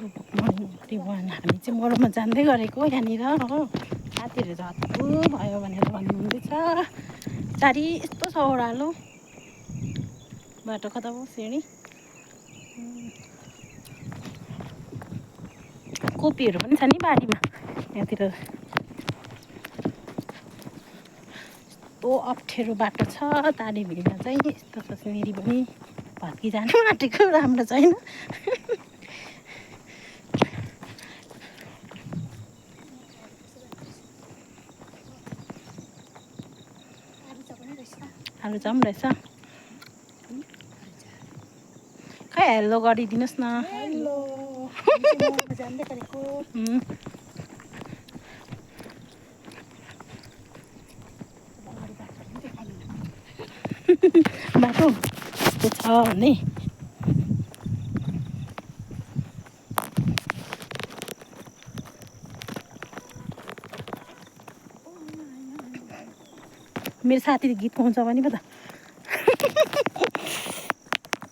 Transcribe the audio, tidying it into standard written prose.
हामी चाहिँ मरोमा जाँदै गरेको यहाँनिर हो। साथीहरू झत्तु भयो भनेर भन्नुहुँदैछ। चारी यस्तो छ ओह्रालो, बाटो कता पो सिँढी। कोपीहरू पनि छ नि बारीमा यहाँतिर। यस्तो अप्ठ्यारो बाटो छ तारेभिरमा चाहिँ, यस्तो छ सिँढी पनि भत्किजानु आँटेको, राम्रो छैन। आलुचम रहेछ। खै हेलो गरिदिनुहोस् न। हेलो जाँदै गरेको बाटो यस्तो छ भने मेरो साथीले गीत गाउँछ भने पो त।